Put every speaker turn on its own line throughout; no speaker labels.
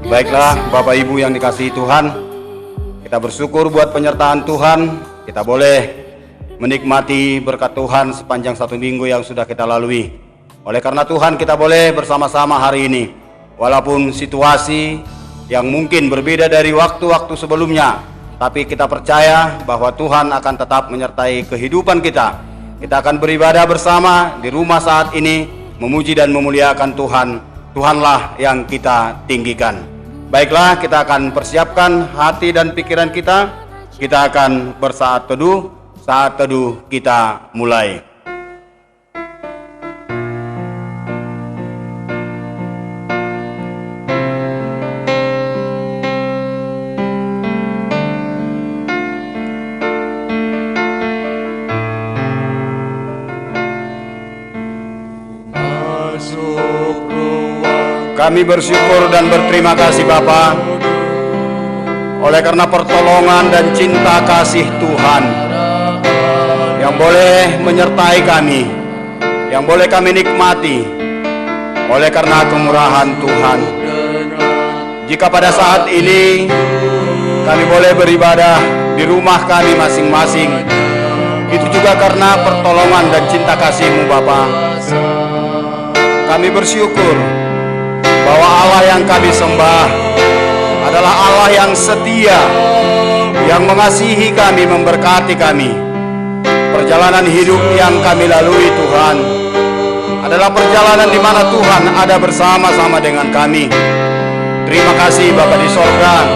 Baiklah Bapak Ibu yang dikasihi Tuhan, kita bersyukur buat penyertaan Tuhan. Kita boleh menikmati berkat Tuhan sepanjang satu minggu yang sudah kita lalui. Oleh karena Tuhan kita boleh bersama-sama hari ini, walaupun situasi yang mungkin berbeda dari waktu-waktu sebelumnya, tapi kita percaya bahwa Tuhan akan tetap menyertai kehidupan kita. Kita akan beribadah bersama di rumah saat ini, memuji dan memuliakan Tuhan. Tuhanlah yang kita tinggikan. Baiklah, kita akan persiapkan hati dan pikiran kita. Kita akan bersaat teduh. Saat teduh kita mulai. Kami bersyukur dan berterima kasih Bapa, oleh karena pertolongan dan cinta kasih Tuhan yang boleh menyertai kami, yang boleh kami nikmati oleh karena kemurahan Tuhan. Jika pada saat ini kami boleh beribadah di rumah kami masing-masing, itu juga karena pertolongan dan cinta kasih-Mu Bapa. Kami bersyukur bahwa Allah yang kami sembah adalah Allah yang setia, yang mengasihi kami, memberkati kami. Perjalanan hidup yang kami lalui Tuhan adalah perjalanan di mana Tuhan ada bersama-sama dengan kami. Terima kasih Bapa di sorga.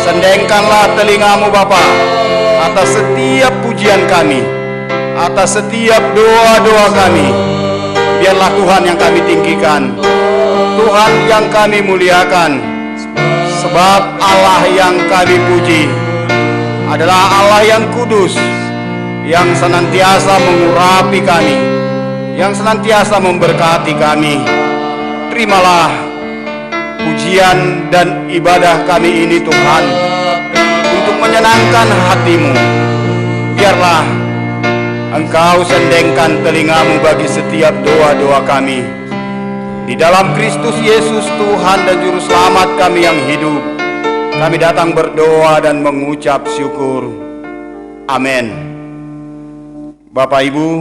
Sendengkanlah telinga-Mu Bapa atas setiap pujian kami, atas setiap doa-doa kami. Biarlah Tuhan yang kami tinggikan, Tuhan yang kami muliakan, sebab Allah yang kami puji adalah Allah yang kudus, yang senantiasa mengurapi kami, yang senantiasa memberkati kami. Terimalah pujian dan ibadah kami ini Tuhan, untuk menyenangkan hati-Mu. Biarlah Engkau sendengkan telinga-Mu bagi setiap doa-doa kami. Di dalam Kristus Yesus Tuhan dan Juru Selamat kami yang hidup, kami datang berdoa dan mengucap syukur. Amin. Bapak Ibu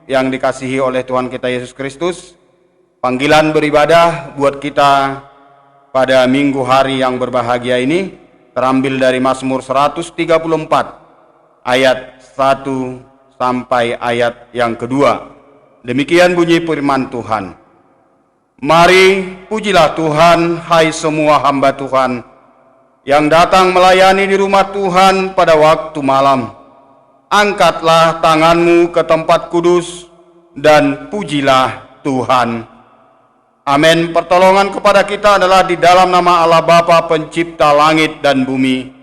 yang dikasihi oleh Tuhan kita Yesus Kristus, panggilan beribadah buat kita pada minggu hari yang berbahagia ini terambil dari Mazmur 134 ayat 1 sampai ayat yang kedua. Demikian bunyi firman Tuhan. Mari pujilah Tuhan, hai semua hamba Tuhan yang datang melayani di rumah Tuhan pada waktu malam. Angkatlah tanganmu ke tempat kudus dan pujilah Tuhan. Amin. Pertolongan kepada kita adalah di dalam nama Allah Bapa pencipta langit dan bumi.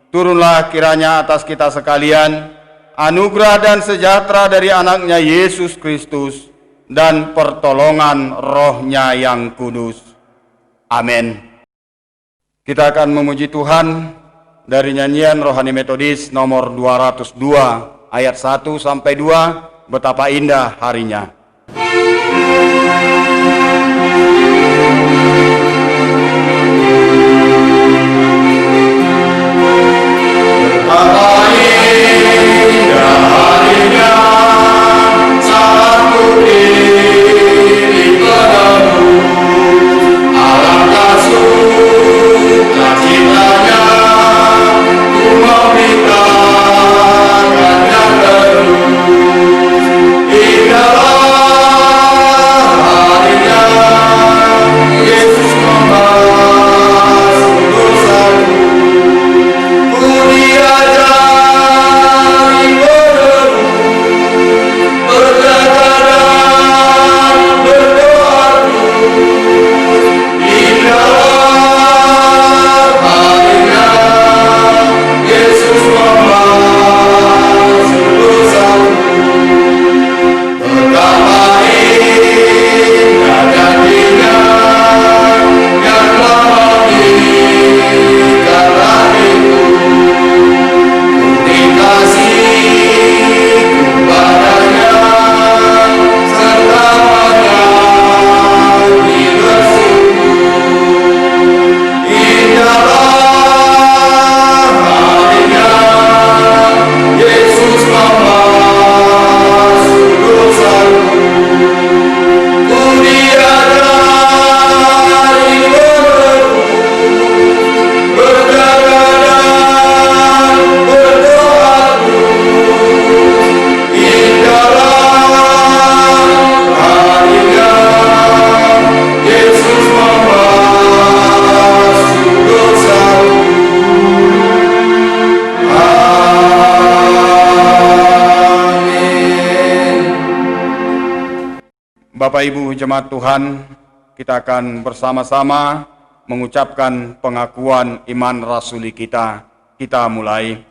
Turunlah kiranya atas kita sekalian anugerah dan sejahtera dari anaknya Yesus Kristus dan pertolongan Roh-Nya yang kudus. Amin. Kita akan memuji Tuhan dari nyanyian Rohani Metodis nomor 202 ayat 1 sampai 2. Betapa indah harinya. Betapa indah harinya satu diri padamu, alangkah sukacitanya ku memberitakannya terus. Indahlah Bapak Ibu jemaat Tuhan, kita akan bersama-sama mengucapkan pengakuan iman rasuli kita. Kita mulai.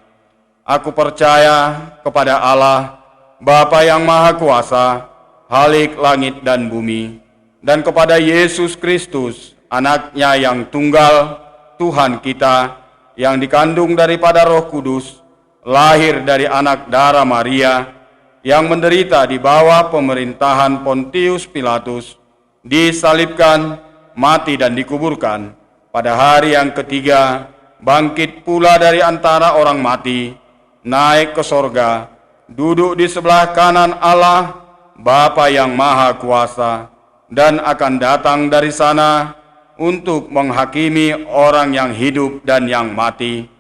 Aku percaya kepada Allah, Bapa yang Maha Kuasa, Khalik langit dan bumi, dan kepada Yesus Kristus, Anaknya yang tunggal, Tuhan kita, yang dikandung daripada Roh Kudus, lahir dari anak darah Maria, yang menderita di bawah pemerintahan Pontius Pilatus, disalibkan, mati dan dikuburkan, pada hari yang ketiga, bangkit pula dari antara orang mati, naik ke sorga, duduk di sebelah kanan Allah, Bapa yang Maha Kuasa, dan akan datang dari sana untuk menghakimi orang yang hidup dan yang mati.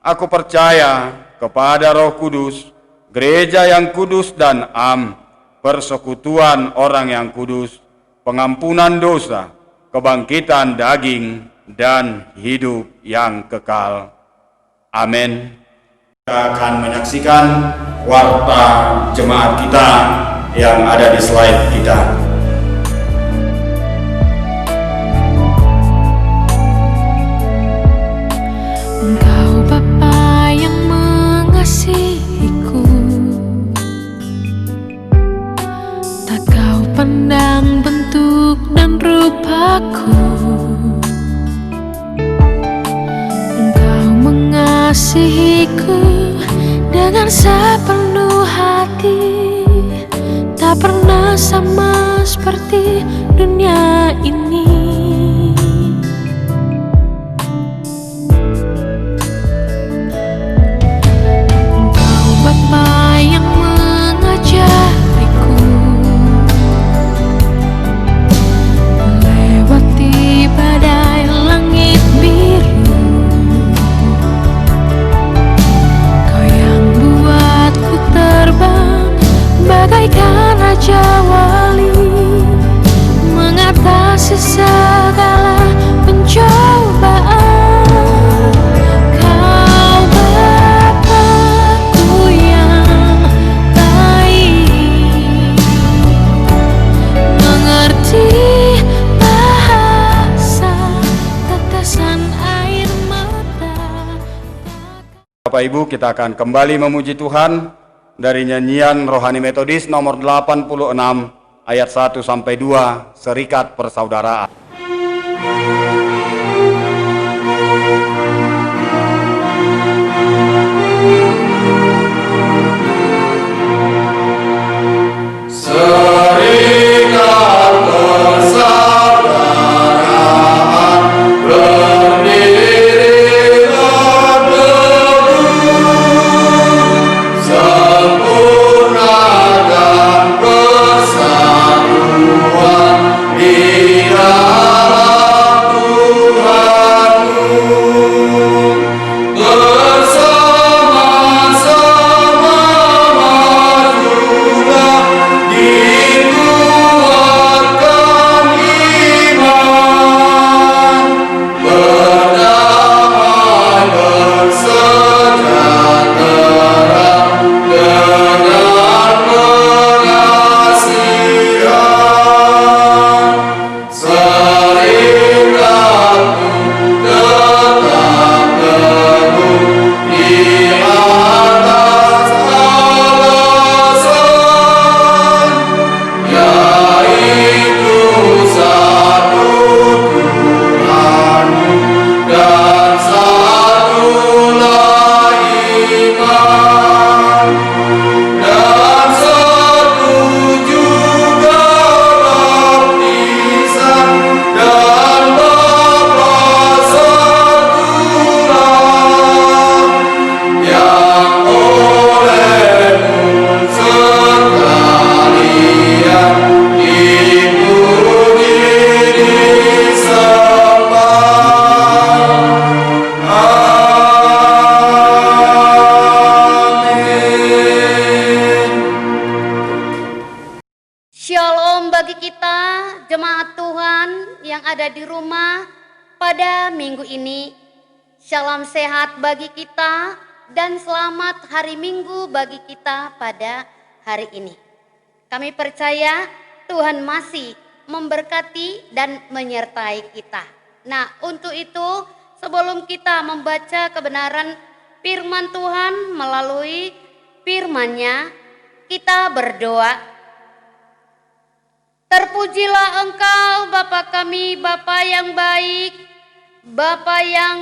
Aku percaya kepada Roh Kudus, gereja yang kudus dan am, persekutuan orang yang kudus, pengampunan dosa, kebangkitan daging, dan hidup yang kekal. Amin. Kita akan menyaksikan warta jemaat kita yang ada di slide kita.
Engkau Bapa yang mengasihiku, tak kau pandang bentuk dan rupaku. Engkau mengasihiku dengan sepenuh hati, tak pernah sama seperti dunia ini. Engkau Bapa yang mengajariku melewati badai langit biru. Kau yang buatku terbang bagaikan raja wali, mengatasi segala pencobaan. Kau Bapakku yang baik, mengerti bahasa tetesan air mata.
Bapak Ibu, kita akan kembali memuji Tuhan dari nyanyian Rohani Metodis nomor 86 ayat 1 sampai 2, Serikat Persaudaraan. Serikat persaudaraan berdiri sempurna dan persatuan di dalam Tuhanmu, bersama-sama majulah, dikuatkan iman, berdamai bersejahtera dengan pengasihan. Serikatmu tetap teguh di atas alasan, yaitu satu Tuhanmu dan satulah iman, dan satu juga baptisan, dan Bapa satulah, yang olehmu sekalian dipuji disembah. Amin.
Shalom bagi kita, jemaat Tuhan yang ada di rumah pada minggu ini. Shalom sehat bagi kita dan selamat hari Minggu bagi kita pada hari ini. Kami percaya Tuhan masih memberkati dan menyertai kita. Nah, untuk itu sebelum kita membaca kebenaran firman Tuhan melalui firman-Nya, kita berdoa. Terpujilah Engkau Bapa kami, Bapa yang baik, Bapa yang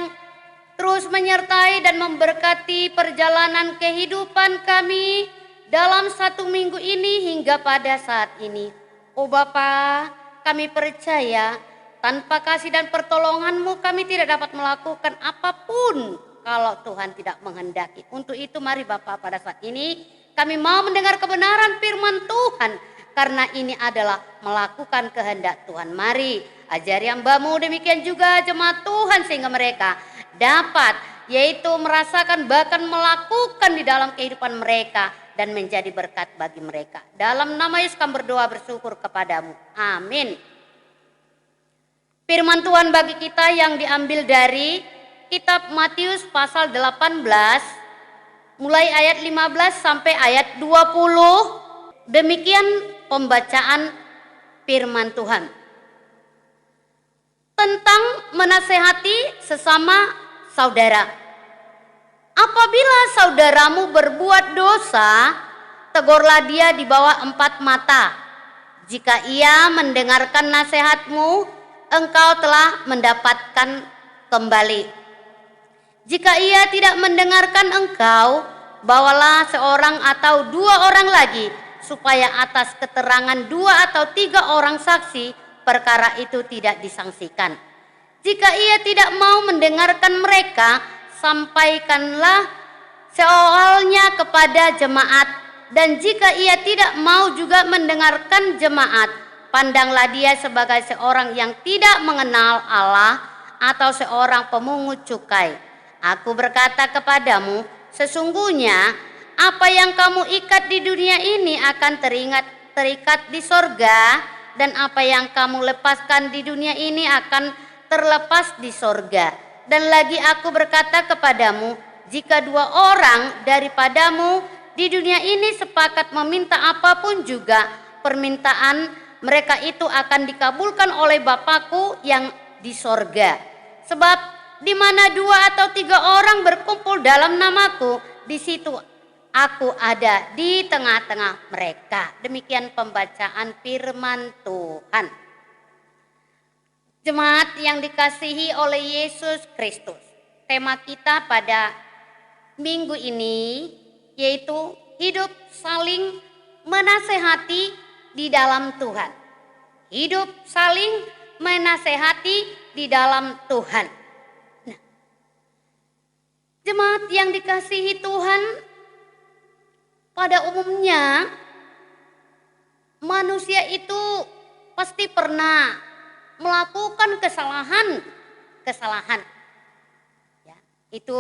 terus menyertai dan memberkati perjalanan kehidupan kami dalam satu minggu ini hingga pada saat ini. Oh Bapa, kami percaya tanpa kasih dan pertolongan-Mu kami tidak dapat melakukan apapun kalau Tuhan tidak menghendaki. Untuk itu mari Bapa, pada saat ini kami mau mendengar kebenaran firman Tuhan, karena ini adalah melakukan kehendak Tuhan. Mari ajari hamba-Mu, demikian juga jemaat Tuhan, sehingga mereka dapat yaitu merasakan bahkan melakukan di dalam kehidupan mereka dan menjadi berkat bagi mereka. Dalam nama Yesus kami berdoa bersyukur kepadamu. Amin. Firman Tuhan bagi kita yang diambil dari kitab Matius pasal 18 mulai ayat 15 sampai ayat 20. Demikian pembacaan firman Tuhan. Tentang menasehati sesama saudara. Apabila saudaramu berbuat dosa, tegurlah dia di bawah 4 mata. Jika ia mendengarkan nasihatmu, engkau telah mendapatkan kembali. Jika ia tidak mendengarkan engkau, bawalah seorang atau 2 orang lagi, supaya atas keterangan 2 atau 3 orang saksi, perkara itu tidak disangsikan. Jika ia tidak mau mendengarkan mereka, sampaikanlah soalnya kepada jemaat. Dan jika ia tidak mau juga mendengarkan jemaat, pandanglah dia sebagai seorang yang tidak mengenal Allah atau seorang pemungut cukai. Aku berkata kepadamu, sesungguhnya apa yang kamu ikat di dunia ini akan terikat di sorga, dan apa yang kamu lepaskan di dunia ini akan terlepas di sorga. Dan lagi aku berkata kepadamu, jika 2 orang daripadamu di dunia ini sepakat meminta apapun juga, permintaan mereka itu akan dikabulkan oleh Bapa-Ku yang di sorga. Sebab di mana 2 atau 3 orang berkumpul dalam namaku, di situ aku ada di tengah-tengah mereka. Demikian pembacaan firman Tuhan. Jemaat yang dikasihi oleh Yesus Kristus, tema kita pada minggu ini yaitu hidup saling menasehati di dalam Tuhan. Hidup saling menasehati di dalam Tuhan. Nah, jemaat yang dikasihi Tuhan, pada umumnya manusia itu pasti pernah melakukan kesalahan. Ya, itu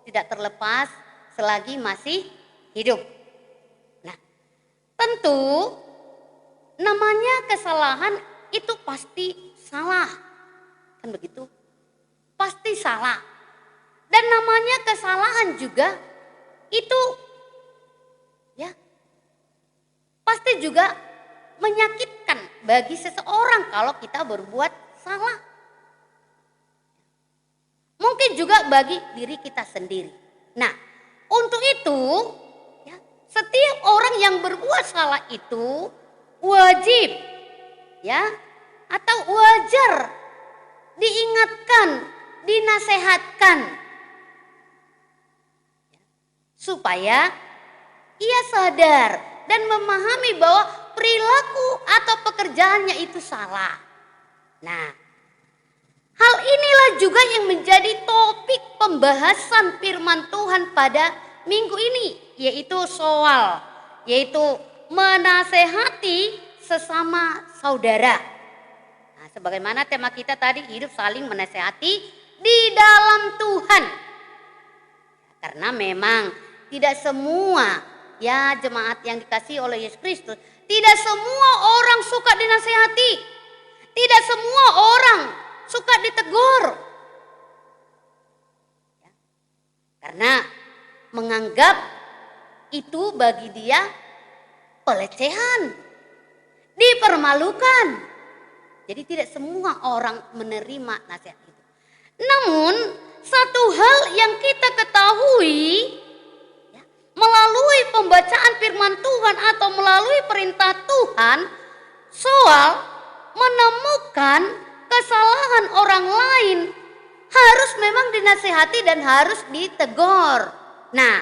tidak terlepas selagi masih hidup. Nah, tentu namanya kesalahan itu pasti salah. Kan begitu? Pasti salah. Dan namanya kesalahan juga itu ya pasti juga menyakitkan bagi seseorang kalau kita berbuat salah. Mungkin juga bagi diri kita sendiri. Nah, untuk itu ya, setiap orang yang berbuat salah itu wajib ya atau wajar diingatkan, dinasehatkan supaya ia sadar dan memahami bahwa perilaku atau pekerjaannya itu salah. Nah, hal inilah juga yang menjadi topik pembahasan firman Tuhan pada minggu ini, yaitu menasehati sesama saudara. Nah, sebagaimana tema kita tadi, hidup saling menasehati di dalam Tuhan. Karena memang tidak semua ya jemaat yang dikasihi oleh Yesus Kristus, tidak semua orang suka dinasehati. Tidak semua orang suka ditegur. Ya, karena menganggap itu bagi dia pelecehan. dipermalukan. Jadi tidak semua orang menerima nasihat itu. Namun satu hal yang kita ketahui ya, melalui pembacaan firman Tuhan atau melalui perintah Tuhan soal menemukan kesalahan orang lain harus memang dinasihati dan harus ditegur. Nah,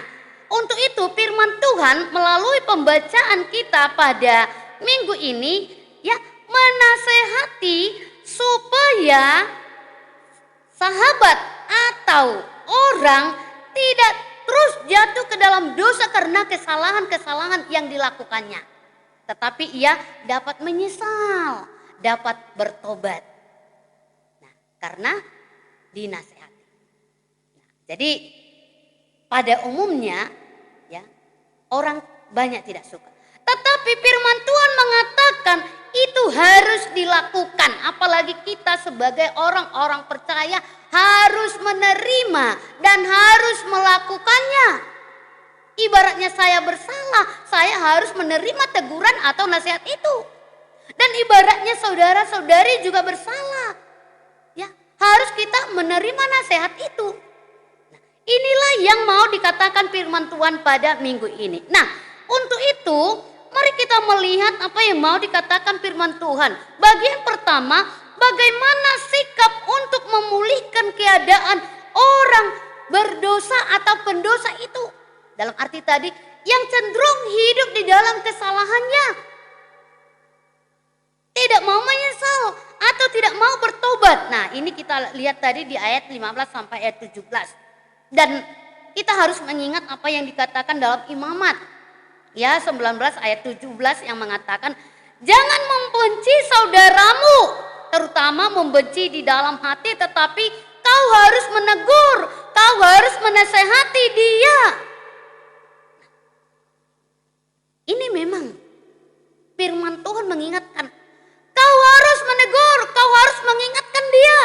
untuk itu firman Tuhan melalui pembacaan kita pada minggu ini ya menasehati supaya sahabat atau orang tidak terus jatuh ke dalam dosa karena kesalahan-kesalahan yang dilakukannya. Tetapi ia dapat menyesal, dapat bertobat. Nah, karena dinasehati. Nah, jadi pada umumnya ya orang banyak tidak suka. Tetapi firman Tuhan mengatakan itu harus dilakukan. Apalagi kita sebagai orang-orang percaya harus menerima dan harus melakukannya. Ibaratnya saya bersalah, saya harus menerima teguran atau nasihat itu. Dan ibaratnya saudara-saudari juga bersalah. Ya, harus kita menerima nasihat itu. Nah, inilah yang mau dikatakan firman Tuhan pada minggu ini. Nah, untuk itu mari kita melihat apa yang mau dikatakan firman Tuhan. Bagian pertama, bagaimana sikap untuk memulihkan keadaan orang berdosa atau pendosa itu. Dalam arti tadi, yang cenderung hidup di dalam kesalahannya. Tidak mau menyesal atau tidak mau bertobat. Nah, ini kita lihat tadi di ayat 15 sampai ayat 17. Dan kita harus mengingat apa yang dikatakan dalam Imamat. Ya 19 ayat 17 yang mengatakan jangan membenci saudaramu, terutama membenci di dalam hati, tetapi kau harus menegur, kau harus menasehati dia. Ini memang firman Tuhan mengingatkan, kau harus menegur, kau harus mengingatkan dia.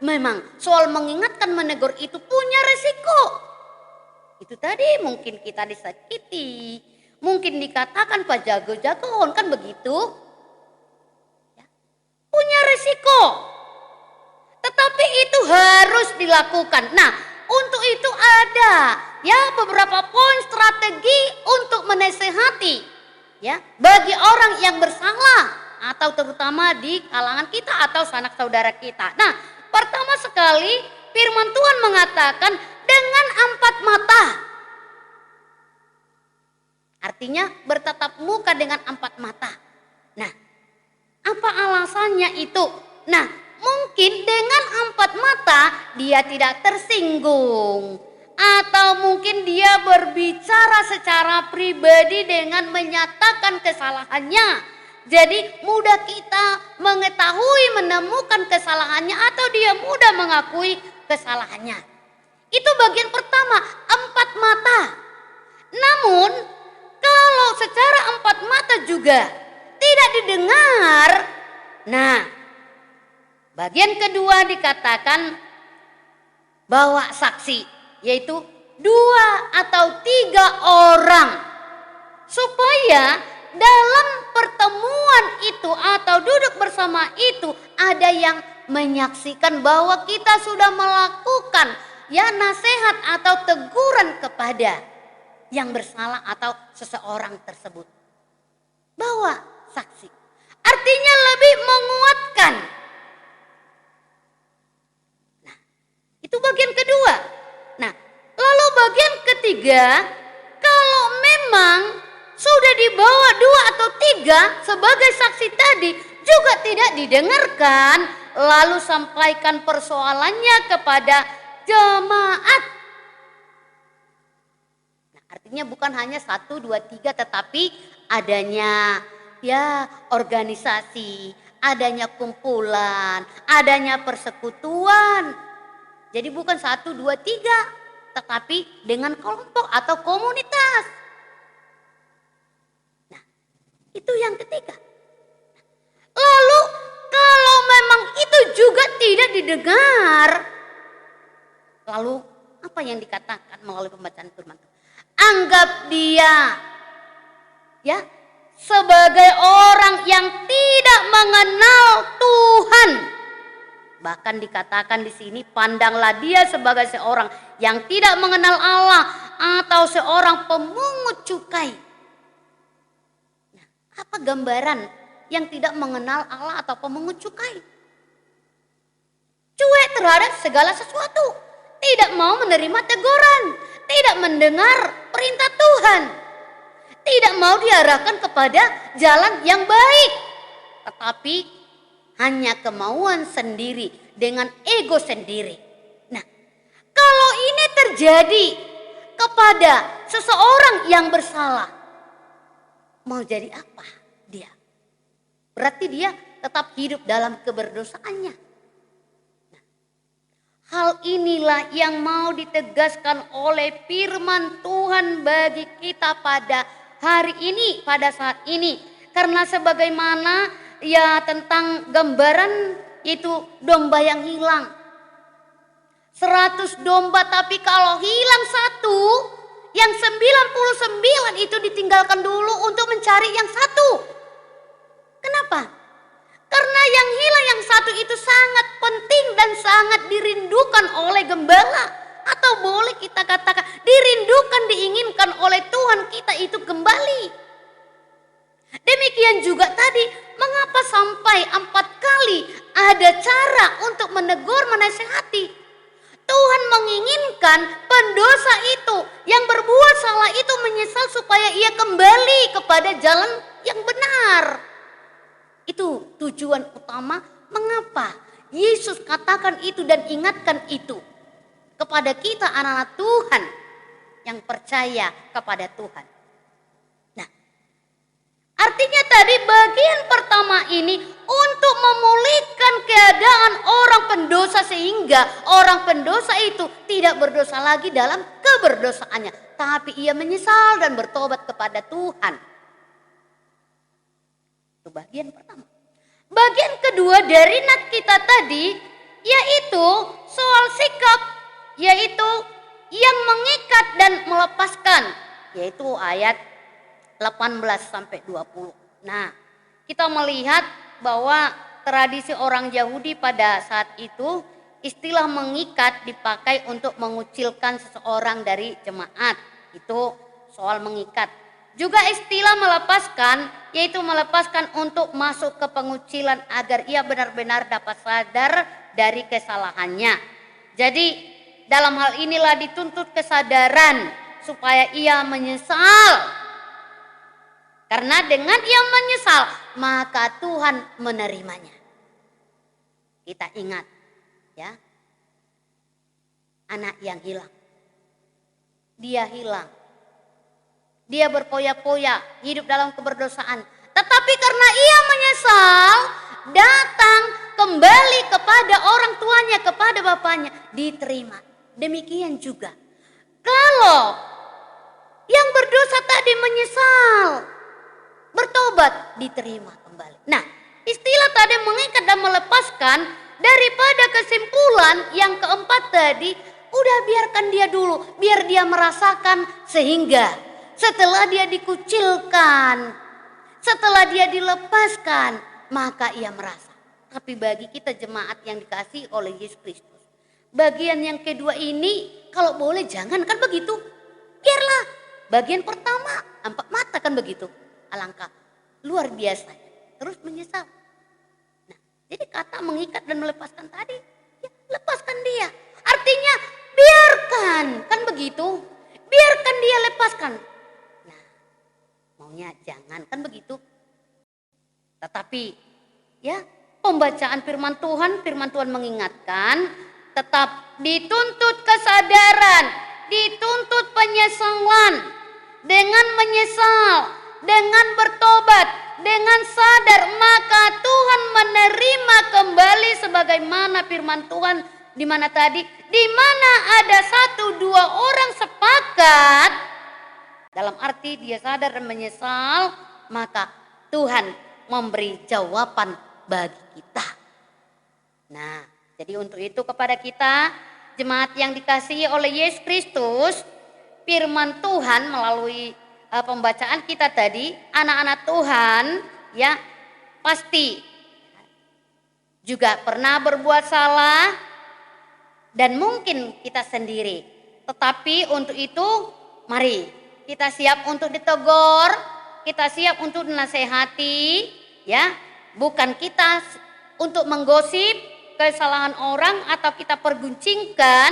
Memang soal mengingatkan menegur itu punya resiko. Itu tadi mungkin kita disakiti, mungkin dikatakan pak jago-jagoan kan begitu. Ya, punya resiko. Tetapi itu harus dilakukan. Nah, untuk itu ada ya beberapa poin strategi untuk menasehati ya bagi orang yang bersalah atau terutama di kalangan kita atau sanak saudara kita. Nah, pertama sekali firman Tuhan mengatakan dengan empat mata. Artinya bertatap muka dengan empat mata. Nah, apa alasannya itu? Nah, mungkin dengan empat mata dia tidak tersinggung. Atau mungkin dia berbicara secara pribadi dengan menyatakan kesalahannya. Jadi mudah kita mengetahui, menemukan kesalahannya atau dia mudah mengakui kesalahannya. Itu bagian pertama, empat mata. Namun kalau secara empat mata juga tidak didengar. Nah, bagian kedua dikatakan bawa saksi, yaitu 2 atau 3 orang. Supaya dalam pertemuan itu atau duduk bersama itu ada yang menyaksikan bahwa kita sudah melakukan ya nasihat atau teguran kepada yang bersalah atau seseorang tersebut. Bawa saksi. Artinya lebih menguatkan. Nah, itu bagian kedua. Nah, lalu bagian ketiga, kalau memang sudah dibawa 2 atau 3 sebagai saksi tadi juga tidak didengarkan, lalu sampaikan persoalannya kepada jemaat. Nah, artinya bukan hanya 1, 2, 3 tetapi adanya ya organisasi, adanya kumpulan, adanya persekutuan. Jadi bukan 1, 2, 3 tetapi dengan kelompok atau komunitas. Nah, itu yang ketiga. Lalu kalau memang itu juga tidak didengar, lalu apa yang dikatakan melalui pembacaan firman Tuhan? Anggap dia ya sebagai orang yang tidak mengenal Tuhan. Bahkan dikatakan di sini, pandanglah dia sebagai seorang yang tidak mengenal Allah atau seorang pemungut cukai. Nah, apa gambaran yang tidak mengenal Allah atau pemungut cukai? Cuek terhadap segala sesuatu, tidak mau menerima teguran, tidak mendengar perintah Tuhan, tidak mau diarahkan kepada jalan yang baik, tetapi hanya kemauan sendiri dengan ego sendiri. Nah, kalau ini terjadi kepada seseorang yang bersalah, mau jadi apa dia? Berarti dia tetap hidup dalam keberdosaannya. Nah, hal inilah yang mau ditegaskan oleh firman Tuhan bagi kita pada hari ini, pada saat ini. Karena sebagaimana ya tentang gambaran itu domba yang hilang. 100 domba, tapi kalau hilang satu, yang 99 itu ditinggalkan dulu untuk mencari yang satu. Kenapa? Karena yang hilang yang satu itu sangat penting dan sangat dirindukan oleh gembala. Atau boleh kita katakan dirindukan, diinginkan oleh Tuhan kita itu kembali. Demikian juga tadi, mengapa sampai 4 kali ada cara untuk menegur, menasihati. Tuhan menginginkan pendosa itu yang berbuat salah itu menyesal supaya ia kembali kepada jalan yang benar. Itu tujuan utama mengapa Yesus katakan itu dan ingatkan itu kepada kita anak-anak Tuhan yang percaya kepada Tuhan. Artinya tadi bagian pertama ini untuk memulihkan keadaan orang pendosa sehingga orang pendosa itu tidak berdosa lagi dalam keberdosaannya. Tapi ia menyesal dan bertobat kepada Tuhan. Itu bagian pertama. Bagian kedua dari nat kita tadi yaitu soal sikap, yaitu yang mengikat dan melepaskan, yaitu ayat 18 sampai 20. Nah, kita melihat bahwa tradisi orang Yahudi pada saat itu istilah mengikat dipakai untuk mengucilkan seseorang dari jemaat. Itu soal mengikat. Juga istilah melepaskan, yaitu melepaskan untuk masuk ke pengucilan agar ia benar-benar dapat sadar dari kesalahannya. Jadi dalam hal inilah dituntut kesadaran supaya ia menyesal. Karena dengan ia menyesal, maka Tuhan menerimanya. Kita ingat, ya, anak yang hilang. Dia hilang. Dia berpoya-poya, hidup dalam keberdosaan. Tetapi karena ia menyesal, datang kembali kepada orang tuanya, kepada bapaknya, diterima. Demikian juga. Kalau yang berdosa tadi menyesal, bertobat, diterima kembali. Nah, istilah tadi mengikat dan melepaskan, daripada kesimpulan yang keempat tadi, udah biarkan dia dulu, biar dia merasakan, sehingga setelah dia dikucilkan, setelah dia dilepaskan, maka ia merasa. Tapi bagi kita jemaat yang dikasihi oleh Yesus Kristus, bagian yang kedua ini kalau boleh jangan kan begitu. Biarlah bagian pertama 4 mata kan begitu. Alangkah luar biasa. Terus menyesal. Nah, jadi kata mengikat dan melepaskan tadi, ya, lepaskan dia. Artinya biarkan, kan begitu. Biarkan dia lepaskan. Nah, maunya jangan, kan begitu. Tetapi ya, pembacaan firman Tuhan mengingatkan, tetap dituntut kesadaran, dituntut penyesalan. Dengan menyesal, dengan bertobat, dengan sadar, maka Tuhan menerima kembali sebagaimana firman Tuhan di mana tadi, di mana ada 1-2 orang sepakat, dalam arti dia sadar dan menyesal, maka Tuhan memberi jawaban bagi kita. Nah, jadi untuk itu kepada kita jemaat yang dikasihi oleh Yesus Kristus, firman Tuhan melalui pembacaan kita tadi, anak-anak Tuhan ya pasti juga pernah berbuat salah dan mungkin kita sendiri. Tetapi untuk itu mari kita siap untuk ditegur, kita siap untuk dinasehati ya. Bukan kita untuk menggosip kesalahan orang atau kita perguncingkan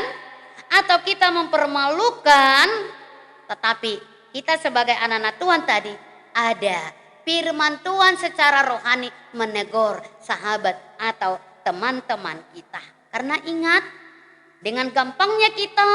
atau kita mempermalukan, tetapi kita sebagai anak-anak Tuhan tadi ada firman Tuhan secara rohani menegur sahabat atau teman-teman kita. Karena ingat, dengan gampangnya kita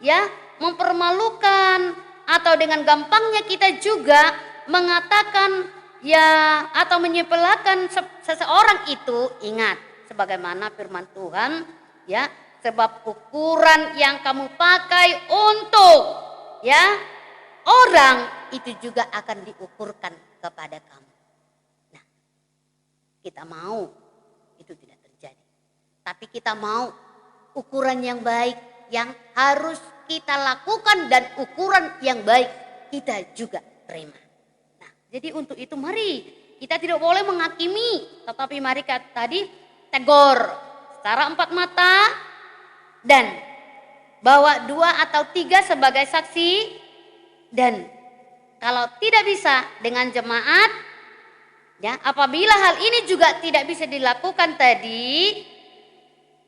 ya mempermalukan atau dengan gampangnya kita juga mengatakan ya atau menyepelekan seseorang itu, ingat sebagaimana firman Tuhan ya, sebab ukuran yang kamu pakai untuk ya orang itu juga akan diukurkan kepada kamu. Nah, kita mau itu tidak terjadi. Tapi kita mau ukuran yang baik yang harus kita lakukan dan ukuran yang baik kita juga terima. Nah, jadi untuk itu mari kita tidak boleh menghakimi, tetapi mari tadi tegur secara empat mata dan bawa 2 atau 3 sebagai saksi. Dan kalau tidak bisa dengan jemaat, ya apabila hal ini juga tidak bisa dilakukan tadi,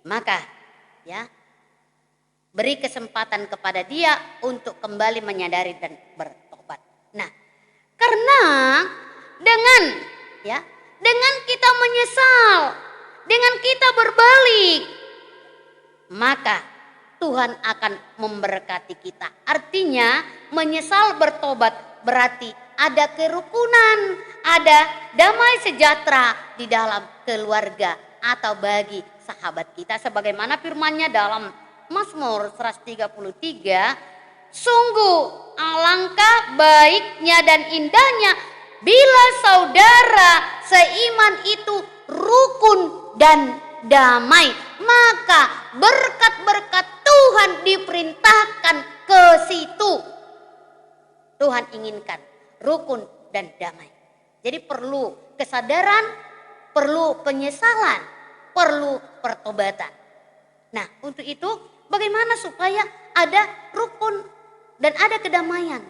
maka ya beri kesempatan kepada dia untuk kembali menyadari dan bertobat. Nah, karena dengan kita menyesal, dengan kita berbalik, maka Tuhan akan memberkati kita. Artinya menyesal bertobat berarti ada kerukunan, ada damai sejahtera di dalam keluarga atau bagi sahabat kita. Sebagaimana firman-Nya dalam Mazmur 133, sungguh alangkah baiknya dan indahnya bila saudara seiman itu rukun dan damai, maka berkat-berkat Tuhan diperintahkan ke situ. Tuhan inginkan rukun dan damai. Jadi perlu kesadaran, perlu penyesalan, perlu pertobatan. Nah, untuk itu bagaimana supaya ada rukun dan ada kedamaian.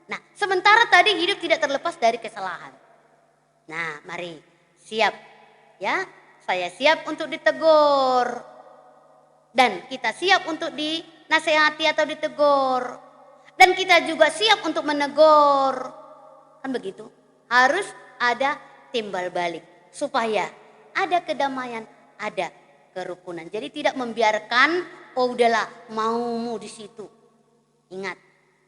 Nah, sementara tadi hidup tidak terlepas dari kesalahan. Nah, mari siap ya. Saya siap untuk ditegur. Dan kita siap untuk dinasehati atau ditegur. Dan kita juga siap untuk menegur. Kan begitu? Harus ada timbal balik. Supaya ada kedamaian, ada kerukunan. Jadi tidak membiarkan, oh udahlah maumu di situ. Ingat,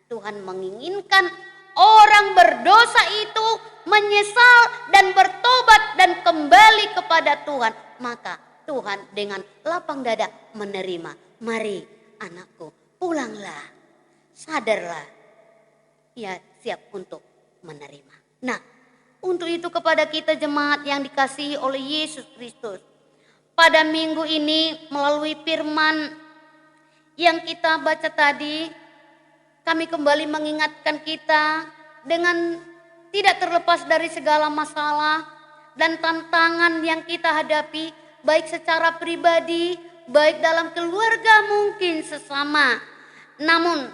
Tuhan menginginkan orang berdosa itu menyesal dan bertobat dan kembali kepada Tuhan. Maka Tuhan dengan lapang dada menerima. Mari anakku, pulanglah, sadarlah. Ia siap untuk menerima. Nah, untuk itu kepada kita jemaat yang dikasihi oleh Yesus Kristus, pada minggu ini melalui firman yang kita baca tadi, kami kembali mengingatkan kita dengan tidak terlepas dari segala masalah dan tantangan yang kita hadapi, baik secara pribadi, baik dalam keluarga mungkin sesama. Namun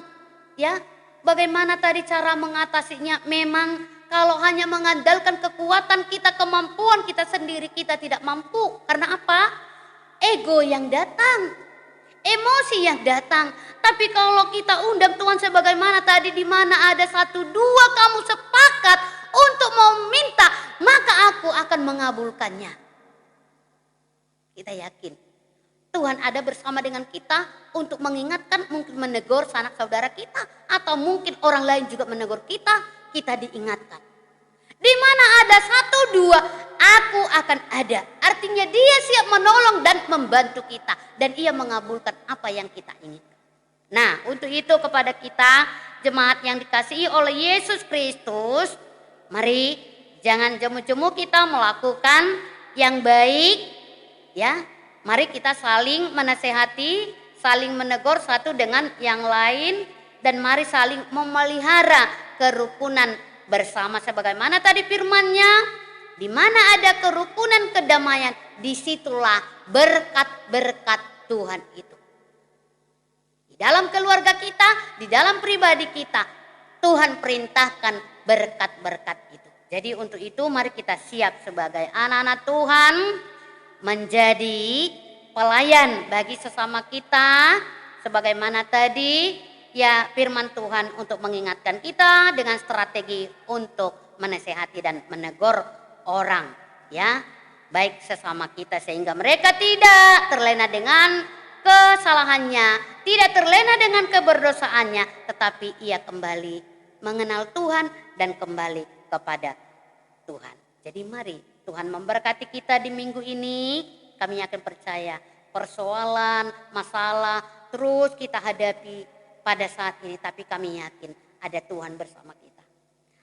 ya, bagaimana tadi cara mengatasinya? Memang kalau hanya mengandalkan kekuatan kita, kemampuan kita sendiri, kita tidak mampu. Karena apa? Ego yang datang, emosi yang datang. Tapi kalau kita undang Tuhan sebagaimana tadi, di mana ada 1, 2 kamu sepakat untuk meminta, maka aku akan mengabulkannya. Kita yakin Tuhan ada bersama dengan kita untuk mengingatkan, mungkin menegur sanak saudara kita, atau mungkin orang lain juga menegur kita, kita diingatkan. Di mana ada 1, 2, aku akan ada. Artinya dia siap menolong dan membantu kita, dan ia mengabulkan apa yang kita inginkan. Nah, untuk itu kepada kita jemaat yang dikasihi oleh Yesus Kristus, mari jangan jemu-jemu kita melakukan yang baik ya. Mari kita saling menasehati, saling menegur satu dengan yang lain, dan mari saling memelihara kerukunan bersama sebagaimana tadi firman-Nya, di mana ada kerukunan kedamaian, disitulah berkat-berkat Tuhan itu. Di dalam keluarga kita, di dalam pribadi kita, Tuhan perintahkan berkat-berkat itu. Jadi untuk itu mari kita siap sebagai anak-anak Tuhan menjadi pelayan bagi sesama kita. Sebagaimana tadi ya firman Tuhan untuk mengingatkan kita dengan strategi untuk menasehati dan menegur orang ya. Baik sesama kita sehingga mereka tidak terlena dengan kesalahannya, tidak terlena dengan keberdosaannya, tetapi ia kembali mengenal Tuhan dan kembali kepada Tuhan. Jadi mari Tuhan memberkati kita di minggu ini. Kami yakin percaya persoalan, masalah terus kita hadapi pada saat ini, tapi kami yakin ada Tuhan bersama kita.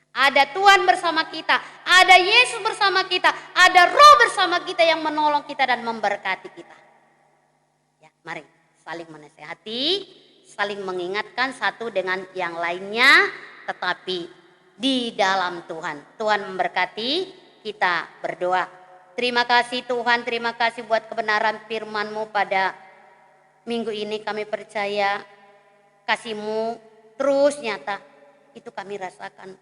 Ada Tuhan bersama kita, ada Yesus bersama kita, ada Roh bersama kita yang menolong kita dan memberkati kita. Ya, mari saling menasehati, saling mengingatkan satu dengan yang lainnya, tetapi di dalam Tuhan. Tuhan memberkati, kita berdoa. Terima kasih Tuhan, terima kasih buat kebenaran firman-Mu pada minggu ini. Kami percaya kasih-Mu terus nyata, itu kami rasakan.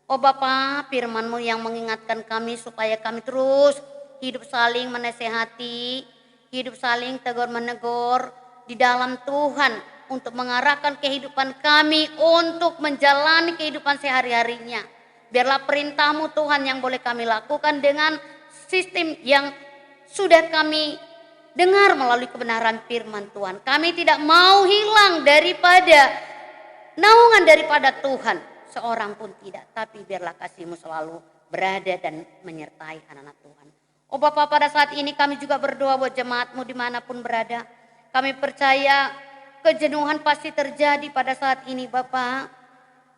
Oh Bapa, firman-Mu yang mengingatkan kami supaya kami terus hidup saling menasehati, hidup saling tegur-menegur di dalam Tuhan untuk mengarahkan kehidupan kami untuk menjalani kehidupan sehari-harinya. Biarlah perintah-Mu Tuhan yang boleh kami lakukan dengan sistem yang sudah kami dengar melalui kebenaran firman Tuhan. Kami tidak mau hilang daripada naungan daripada Tuhan. Seorang pun tidak, tapi biarlah kasih-Mu selalu berada dan menyertai anak-anak Tuhan. Oh Bapa, pada saat ini kami juga berdoa buat jemaat-Mu dimanapun berada. Kami percaya kejenuhan pasti terjadi pada saat ini Bapa,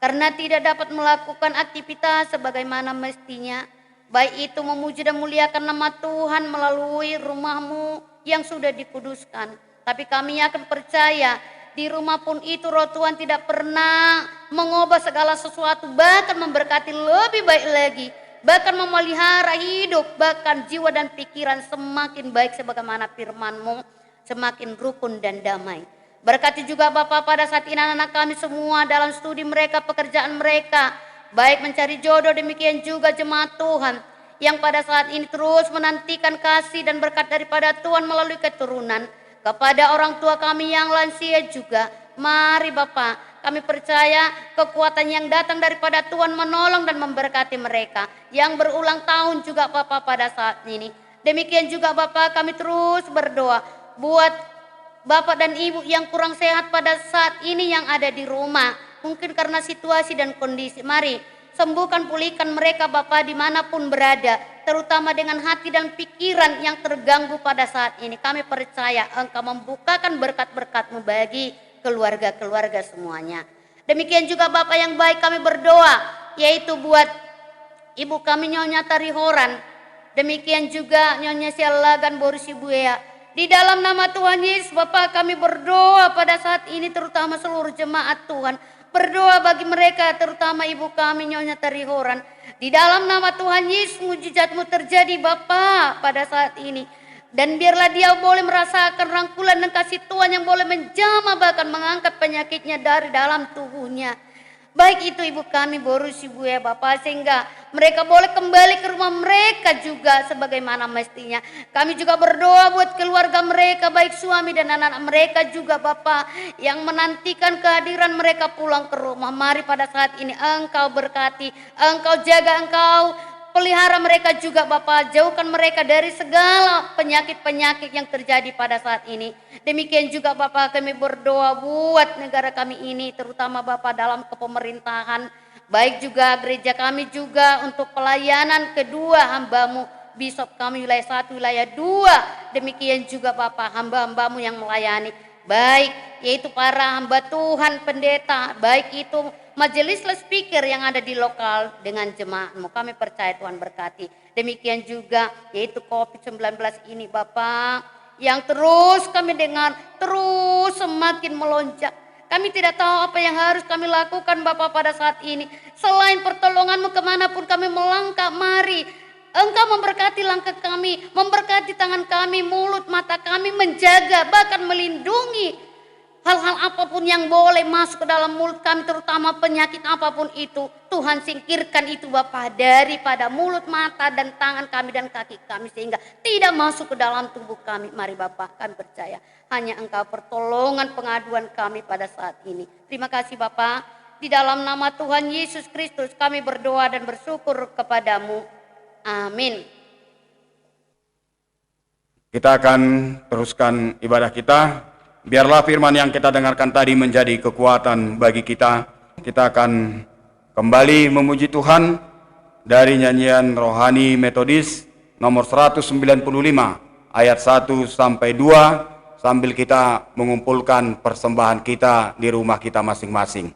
karena tidak dapat melakukan aktivitas sebagaimana mestinya. Baik itu memuji dan muliakan nama Tuhan melalui rumah-Mu yang sudah dikuduskan. Tapi kami akan percaya di rumah pun itu Roh Tuhan tidak pernah mengubah segala sesuatu, bahkan memberkati lebih baik lagi, bahkan memelihara hidup, bahkan jiwa dan pikiran semakin baik sebagaimana firman-Mu, semakin rukun dan damai. Berkati juga Bapa pada saat ini anak-anak kami semua dalam studi mereka, pekerjaan mereka, baik mencari jodoh, demikian juga jemaat Tuhan yang pada saat ini terus menantikan kasih dan berkat daripada Tuhan melalui keturunan. Kepada orang tua kami yang lansia juga, mari Bapa, kami percaya kekuatan yang datang daripada Tuhan menolong dan memberkati mereka yang berulang tahun juga Bapa pada saat ini. Demikian juga Bapa, kami terus berdoa buat Bapak dan Ibu yang kurang sehat pada saat ini yang ada di rumah, mungkin karena situasi dan kondisi. Mari sembuhkan, pulihkan mereka Bapa dimanapun berada, terutama dengan hati dan pikiran yang terganggu pada saat ini. Kami percaya Engkau membukakan berkat-berkat-Mu bagi keluarga-keluarga semuanya. Demikian juga Bapak yang baik, kami berdoa yaitu buat Ibu kami Nyonya Tarihoran, demikian juga Nyonya Sialagan Borusi Buea. Di dalam nama Tuhan Yesus Bapak, kami berdoa pada saat ini terutama seluruh jemaat Tuhan. Berdoa bagi mereka terutama ibu kami Nyonya Tarihoran. Di dalam nama Tuhan Yesus mujizat-Mu terjadi Bapa pada saat ini. Dan biarlah dia boleh merasakan rangkulan dan kasih Tuhan yang boleh menjamah bahkan mengangkat penyakitnya dari dalam tubuhnya. Baik itu ibu kami Borusi Buaya Bapak, sehingga mereka boleh kembali ke rumah mereka juga sebagaimana mestinya. Kami juga berdoa buat keluarga mereka, baik suami dan anak-anak mereka juga Bapak, yang menantikan kehadiran mereka pulang ke rumah. Mari pada saat ini Engkau berkati, Engkau jaga, Engkau pelihara mereka juga Bapak, jauhkan mereka dari segala penyakit-penyakit yang terjadi pada saat ini. Demikian juga Bapak, kami berdoa buat negara kami ini, terutama Bapak dalam kepemerintahan, baik juga gereja kami juga untuk pelayanan kedua hamba-Mu, Bishop kami wilayah 1, wilayah 2, demikian juga Bapak hamba-hamba-Mu yang melayani, baik yaitu para hamba Tuhan, pendeta, baik itu majelis speaker yang ada di lokal dengan jemaat-Mu. Kami percaya Tuhan berkati. Demikian juga yaitu COVID-19 ini Bapak, yang terus kami dengar terus semakin melonjak. Kami tidak tahu apa yang harus kami lakukan Bapa pada saat ini. Selain pertolongan-Mu kemanapun kami melangkah, mari Engkau memberkati langkah kami, memberkati tangan kami, mulut, mata kami, menjaga, bahkan melindungi hal-hal apapun yang boleh masuk ke dalam mulut kami, terutama penyakit apapun itu. Tuhan singkirkan itu Bapa daripada mulut, mata, dan tangan kami dan kaki kami, sehingga tidak masuk ke dalam tubuh kami. Mari Bapa, kami percaya hanya Engkau pertolongan pengaduan kami pada saat ini. Terima kasih Bapa, di dalam nama Tuhan Yesus Kristus kami berdoa dan bersyukur kepadamu. Amin.
Kita akan teruskan ibadah kita. Biarlah firman yang kita dengarkan tadi menjadi kekuatan bagi kita. Kita akan kembali memuji Tuhan dari nyanyian rohani metodis nomor 195 ayat 1 sampai 2 sambil kita mengumpulkan persembahan kita di rumah kita masing-masing.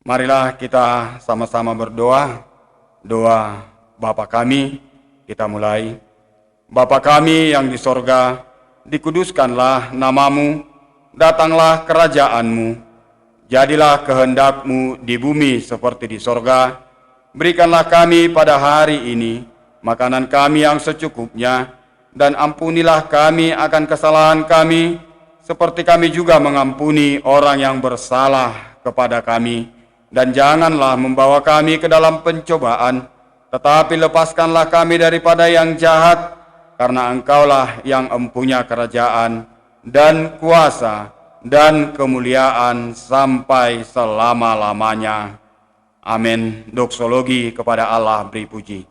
Marilah kita sama-sama berdoa, doa Bapa kami, kita mulai. Bapa kami yang di sorga, dikuduskanlah namamu, datanglah kerajaanmu, jadilah kehendak-Mu di bumi seperti di sorga. Berikanlah kami pada hari ini makanan kami yang secukupnya, dan ampunilah kami akan kesalahan kami, seperti kami juga mengampuni orang yang bersalah kepada kami. Dan janganlah membawa kami ke dalam pencobaan, tetapi lepaskanlah kami daripada yang jahat, karena Engkaulah yang empunya kerajaan, dan kuasa, dan kemuliaan sampai selama-lamanya. Amin. Doksologi kepada Allah beri puji.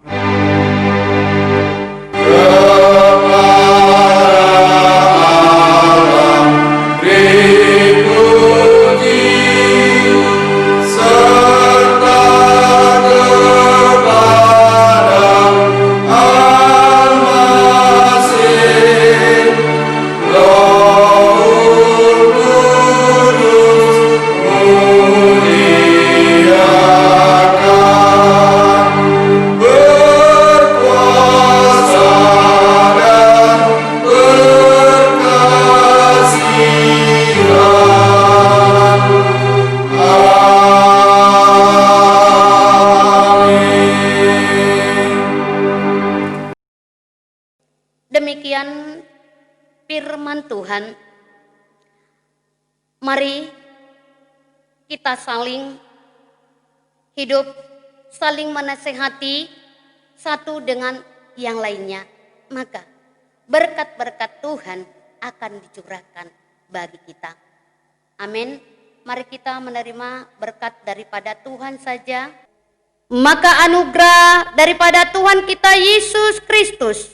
Demikian firman Tuhan. Mari kita saling hidup, saling menasehati satu dengan yang lainnya, maka berkat-berkat Tuhan akan dicurahkan bagi kita. Amin. Mari kita menerima berkat daripada Tuhan saja. Maka anugerah daripada Tuhan kita Yesus Kristus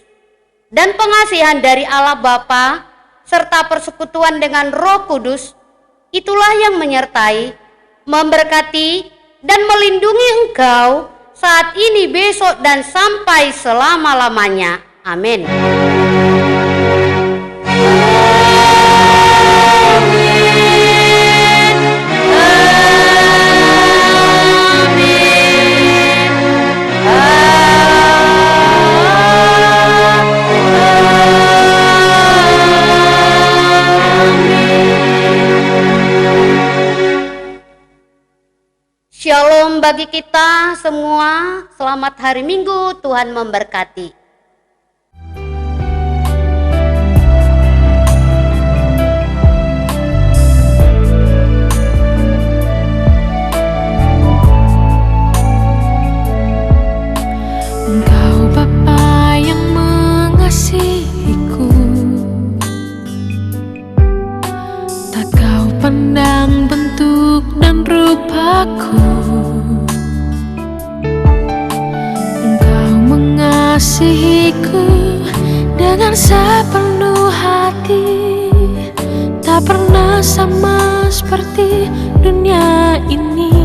dan pengasihan dari Allah Bapa serta persekutuan dengan Roh Kudus, itulah yang menyertai, memberkati, dan melindungi engkau saat ini, besok, dan sampai selama-lamanya. Amin. Shalom bagi kita semua, selamat hari Minggu, Tuhan memberkati.
Engkau Bapa yang mengasihiku, tak kau pandang bentuk dan rupaku. Engkau mengasihiku dengan sepenuh hati, tak pernah sama seperti dunia ini.